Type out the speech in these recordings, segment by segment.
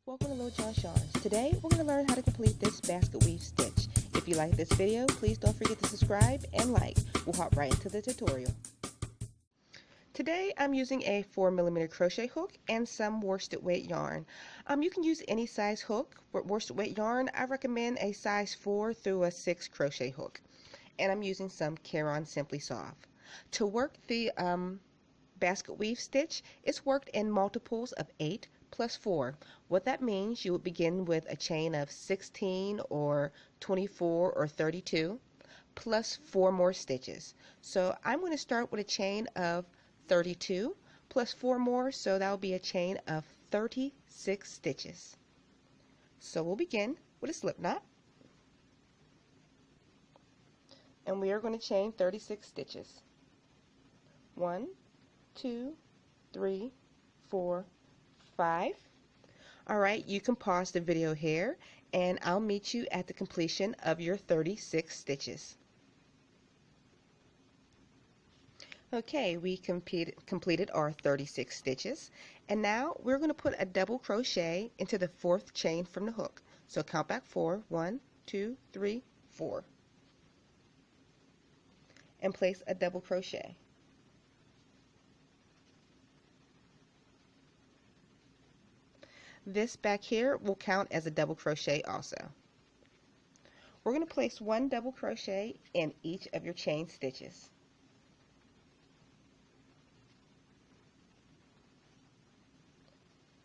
Welcome to Little John's Yarns. Today we're going to learn how to complete this basket weave stitch. If you like this video, please don't forget to subscribe and like. We'll hop right into the tutorial. Today I'm using a 4mm crochet hook and some worsted weight yarn. You can use any size hook. For worsted weight yarn, I recommend a size 4 through a 6 crochet hook. And I'm using some Caron Simply Soft. To work the basket weave stitch, it's worked in multiples of 8 plus 4. What that means, you would begin with a chain of 16 or 24 or 32 plus 4 more stitches. So I'm going to start with a chain of 32 plus 4 more, so that will be a chain of 36 stitches. So we'll begin with a slip knot, and we are going to chain 36 stitches. 1, 2, 3, 4, 5. Alright, you can pause the video here and I'll meet you at the completion of your 36 stitches. Okay, we completed our 36 stitches, and now we're going to put a double crochet into the 4th chain from the hook. So count back 4, 1, 2, 3, 4, and place a double crochet. This back here will count as a double crochet also. We're going to place 1 double crochet in each of your chain stitches.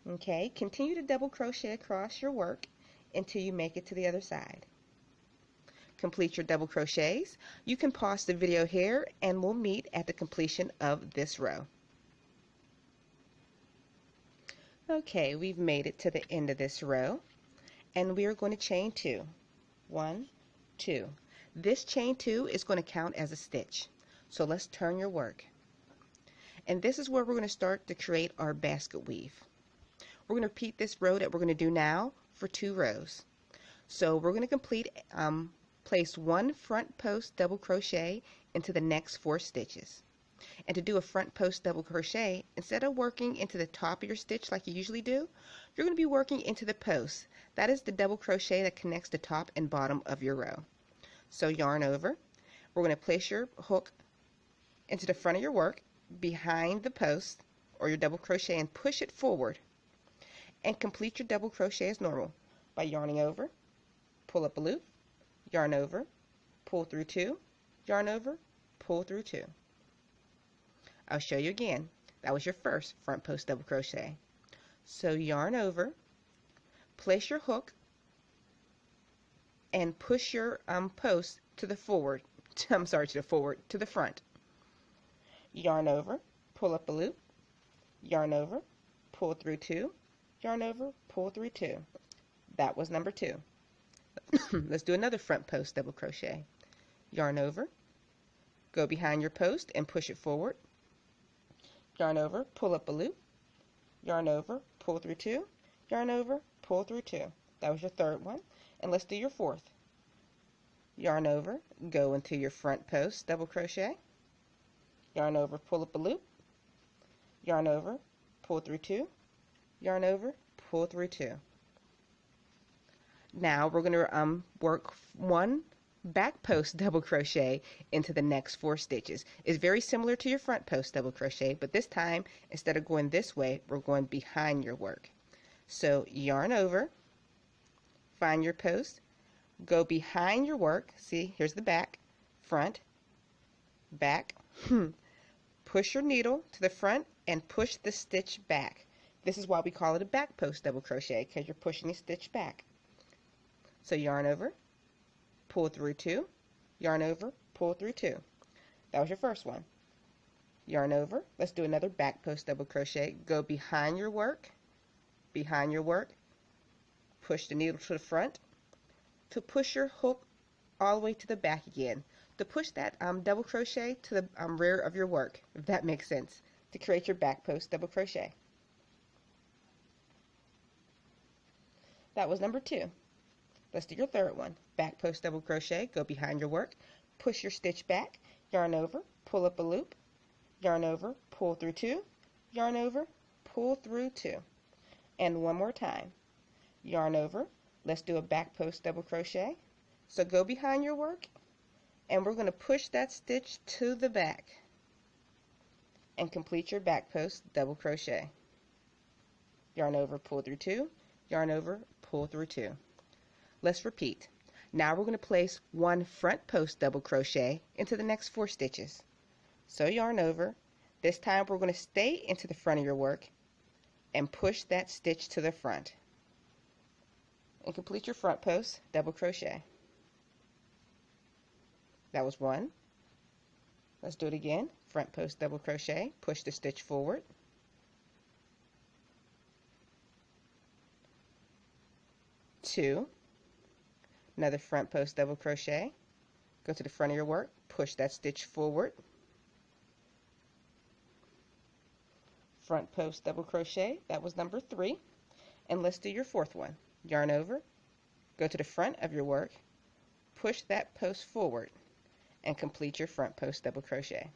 Okay, continue to double crochet across your work until you make it to the other side. Complete your double crochets. You can pause the video here and we'll meet at the completion of this row. Okay, we've made it to the end of this row, and we are going to chain 2. 1, 2. This chain 2 is going to count as a stitch. So let's turn your work. And this is where we're going to start to create our basket weave. We're going to repeat this row that we're going to do now for 2 rows. So we're going to place 1 front post double crochet into the next 4 stitches. And to do a front post double crochet, instead of working into the top of your stitch like you usually do, you're going to be working into the post. That is the double crochet that connects the top and bottom of your row. So yarn over. We're going to place your hook into the front of your work behind the post or your double crochet and push it forward. And complete your double crochet as normal by yarning over, pull up a loop, yarn over, pull through 2, yarn over, pull through 2. I'll show you again. That was your first front post double crochet. So yarn over, place your hook, and push your post to the forward. To the front. Yarn over, pull up a loop, yarn over, pull through 2, yarn over, pull through 2. That was number 2. Let's do another front post double crochet. Yarn over, go behind your post and push it forward. Yarn over, pull up a loop, yarn over, pull through 2, yarn over, pull through 2. That was your 3rd one. And let's do your 4th. Yarn over, go into your front post double crochet, yarn over, pull up a loop, yarn over, pull through 2, yarn over, pull through 2. Now we're going to work 1 back post double crochet into the next 4 stitches. It's very similar to your front post double crochet, but this time instead of going this way, we're going behind your work. So yarn over, find your post, go behind your work. See, here's the back, front, back. Push your needle to the front and push the stitch back. This is why we call it a back post double crochet, because you're pushing the stitch back. So yarn over, pull through 2, yarn over, pull through 2. That was your first one. Yarn over. Let's do another back post double crochet. Go behind your work, push the needle to the front to push your hook all the way to the back again, to push that double crochet to the rear of your work, if that makes sense, to create your back post double crochet. That was number 2. Let's do your 3rd one. Back post double crochet, go behind your work, push your stitch back, yarn over, pull up a loop, yarn over, pull through 2, yarn over, pull through 2. And one more time. yarn over. Let's do a back post double crochet. So go behind your work, and we're going to push that stitch to the back and complete your back post double crochet. Yarn over, pull through 2, yarn over, pull through 2. Let's repeat. Now we're going to place one front post double crochet into the next 4 stitches. So yarn over. This time we're going to stay into the front of your work and push that stitch to the front and complete your front post double crochet. That was 1. Let's do it again. Front post double crochet, push the stitch forward, two, another front post double crochet, go to the front of your work, push that stitch forward, front post double crochet. That was number 3. And let's do your 4th one. Yarn over, go to the front of your work, push that post forward, and complete your front post double crochet.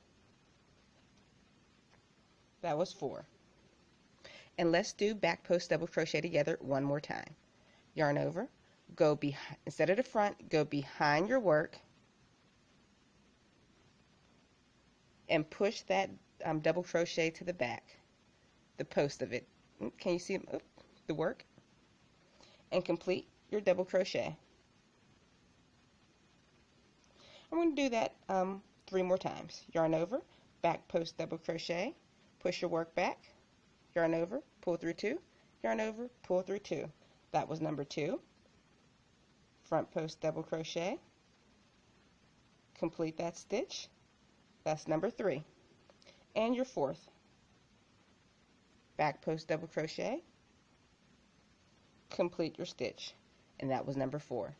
That was 4. And let's do back post double crochet together one more time. Yarn over, go behind, instead of the front, go behind your work and push that double crochet to the back, the post of it. Can you see the work? And complete your double crochet. I'm going to do that 3 more times. Yarn over, back post double crochet, push your work back, yarn over, pull through 2, yarn over, pull through 2. That was number 2. Front post double crochet, complete that stitch. That's number 3. And your 4th. Back post double crochet, complete your stitch. And that was number 4.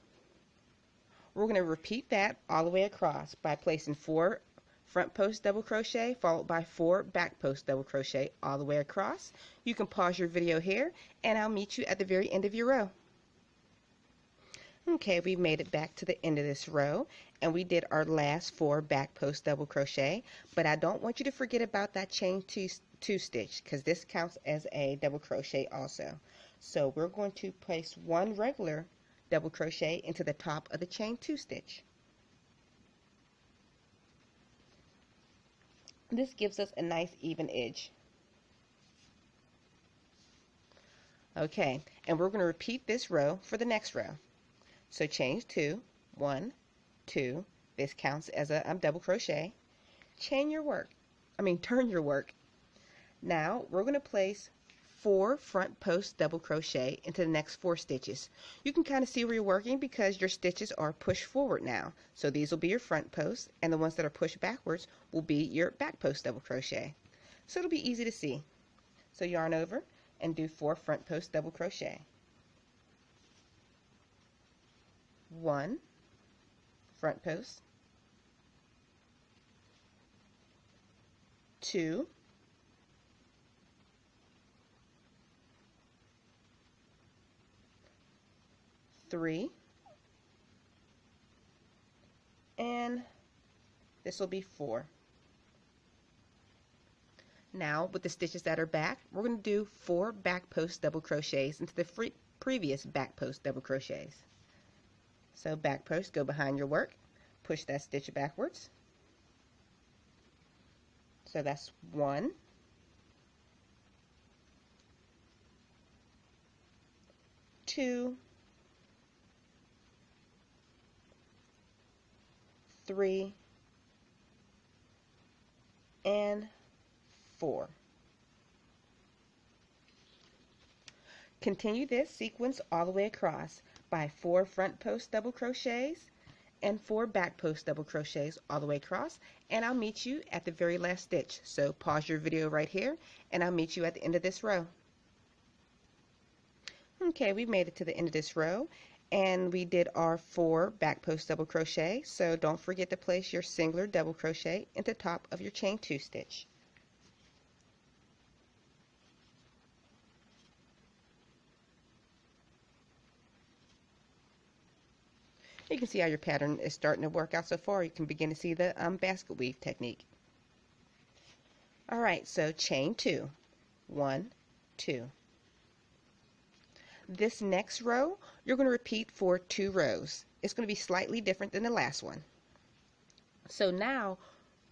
We're going to repeat that all the way across by placing 4 front post double crochet followed by 4 back post double crochet all the way across. You can pause your video here, and I'll meet you at the very end of your row. Okay, we've made it back to the end of this row, and we did our last 4 back post double crochet, but I don't want you to forget about that chain 2 stitch, because this counts as a double crochet also. So we're going to place 1 regular double crochet into the top of the chain 2 stitch. This gives us a nice even edge. Okay, and we're going to repeat this row for the next row. So chain 2, 1, 2, this counts as a double crochet. Turn your work. Now we're going to place 4 front post double crochet into the next 4 stitches. You can kind of see where you're working because your stitches are pushed forward now. So these will be your front posts, and the ones that are pushed backwards will be your back post double crochet. So it'll be easy to see. So yarn over and do 4 front post double crochet. 1 front post, 2, 3, and this will be 4. Now with the stitches that are back, we're going to do 4 back post double crochets into the previous back post double crochets. So back post, go behind your work, push that stitch backwards. So that's 1, 2, 3, and 4. Continue this sequence all the way across by 4 front post double crochets and 4 back post double crochets all the way across, and I'll meet you at the very last stitch. So pause your video right here, and I'll meet you at the end of this row. Okay, we made it to the end of this row, and we did our 4 back post double crochet. So don't forget to place your singular double crochet into the top of your chain 2 stitch. You can see how your pattern is starting to work out so far. You can begin to see the basket weave technique. Alright, so chain 2, 1, 2. This next row, you're going to repeat for 2 rows. It's going to be slightly different than the last one. So now,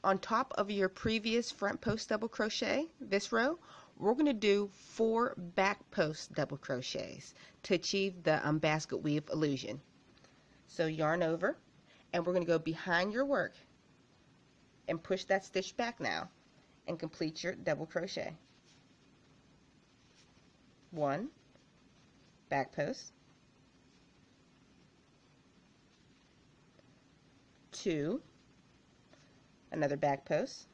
on top of your previous front post double crochet, this row, we're going to do 4 back post double crochets to achieve the basket weave illusion. So yarn over, and we're going to go behind your work and push that stitch back now and complete your double crochet. 1 back post, 2 another back post,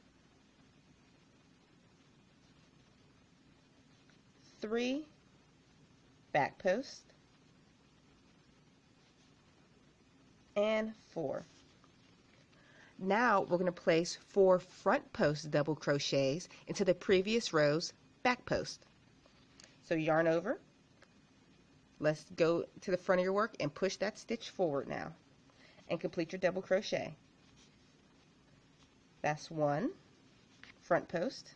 3 back post, and 4. Now we're going to place 4 front post double crochets into the previous row's back post. So yarn over, let's go to the front of your work and push that stitch forward now and complete your double crochet. That's 1 front post,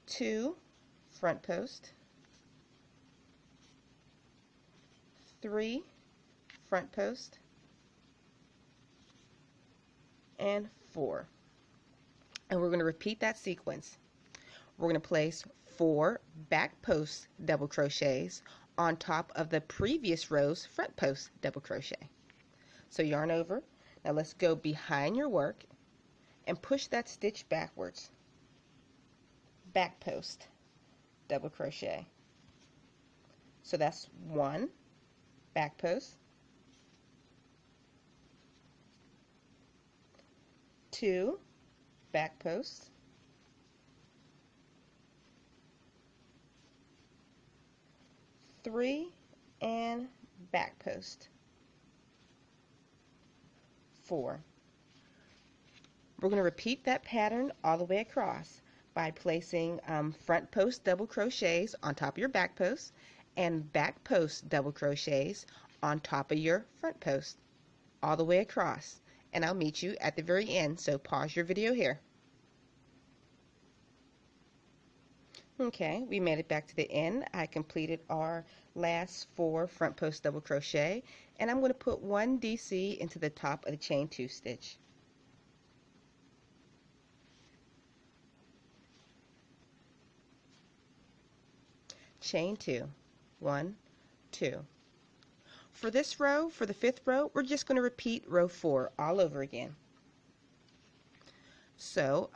2 front post, 3 front post, and 4. And we're going to repeat that sequence. We're going to place 4 back post double crochets on top of the previous row's front post double crochet. So yarn over. Now let's go behind your work and push that stitch backwards. Back post double crochet. So that's 1 back post, 2 back post, 3 and back post, 4. We're going to repeat that pattern all the way across by placing front post double crochets on top of your back post and back post double crochets on top of your front post all the way across. And I'll meet you at the very end, so pause your video here. Okay, we made it back to the end. I completed our last 4 front post double crochet, and I'm going to put 1 DC into the top of the chain 2 stitch. Chain 2, 1, 2. For this row, for the 5th row, we're just going to repeat row 4 all over again. So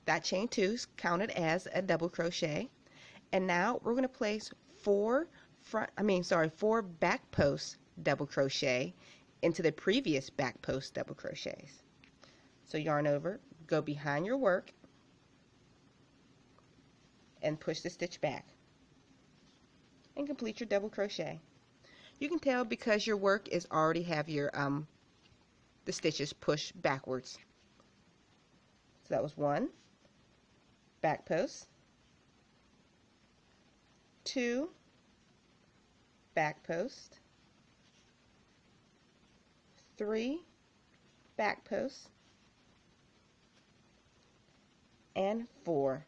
that chain 2 is counted as a double crochet, and now we're going to place 4 back post double crochet into the previous back post double crochets. So yarn over, go behind your work, and push the stitch back, and complete your double crochet. You can tell because your work is already have your the stitches pushed backwards. So that was 1 back post, 2 back post, 3 back post, and 4.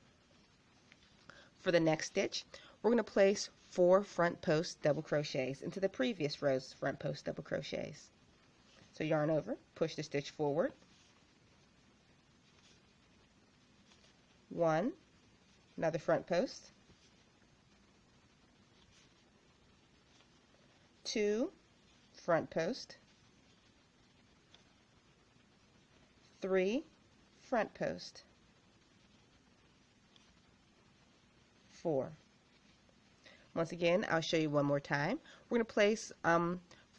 For the next stitch, we're going to place 4 front post double crochets into the previous row's front post double crochets. So yarn over, push the stitch forward, 1 another front post, 2 front post, 3 front post, 4. Once again, I'll show you one more time. We're going to place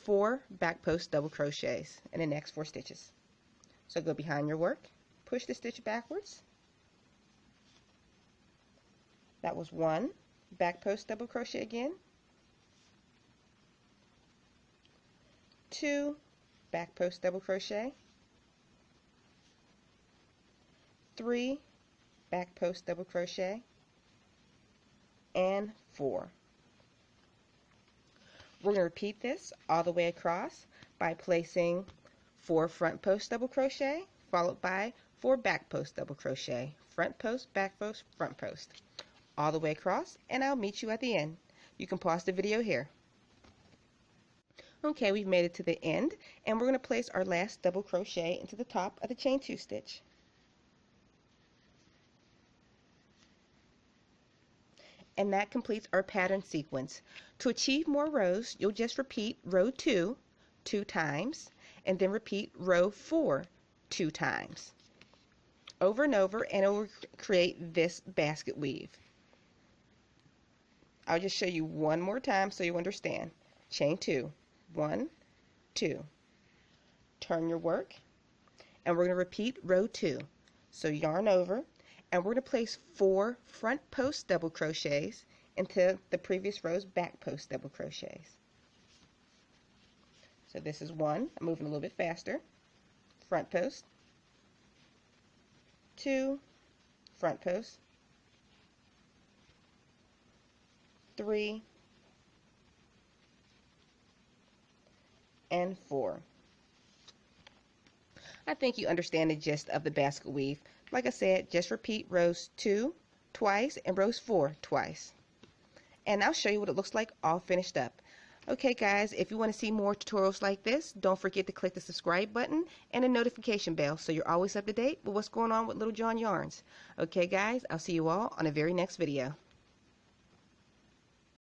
4 back post double crochets in the next 4 stitches. So go behind your work, push the stitch backwards. That was 1 back post double crochet again, 2 back post double crochet, 3 back post double crochet, and 4. We're going to repeat this all the way across by placing 4 front post double crochet followed by 4 back post double crochet, front post, back post, front post, all the way across, and I'll meet you at the end. You can pause the video here. Okay, we've made it to the end, and we're going to place our last double crochet into the top of the chain 2 stitch. And that completes our pattern sequence. To achieve more rows, you'll just repeat row 2 2 times, and then repeat row 4 2 times. Over and over, and it will create this basket weave. I'll just show you one more time so you understand. Chain 2, 1, 2. Turn your work, and we're going to repeat row 2. So yarn over, and we're going to place 4 front post double crochets into the previous row's back post double crochets. So this is 1, I'm moving a little bit faster, front post, 2, front post, 3, and 4. I think you understand the gist of the basket weave. Like I said, just repeat rows 2 twice and rows 4 twice. And I'll show you what it looks like all finished up. Okay guys, if you want to see more tutorials like this, don't forget to click the subscribe button and the notification bell so you're always up to date with what's going on with Little John Yarns. Okay guys, I'll see you all on the very next video.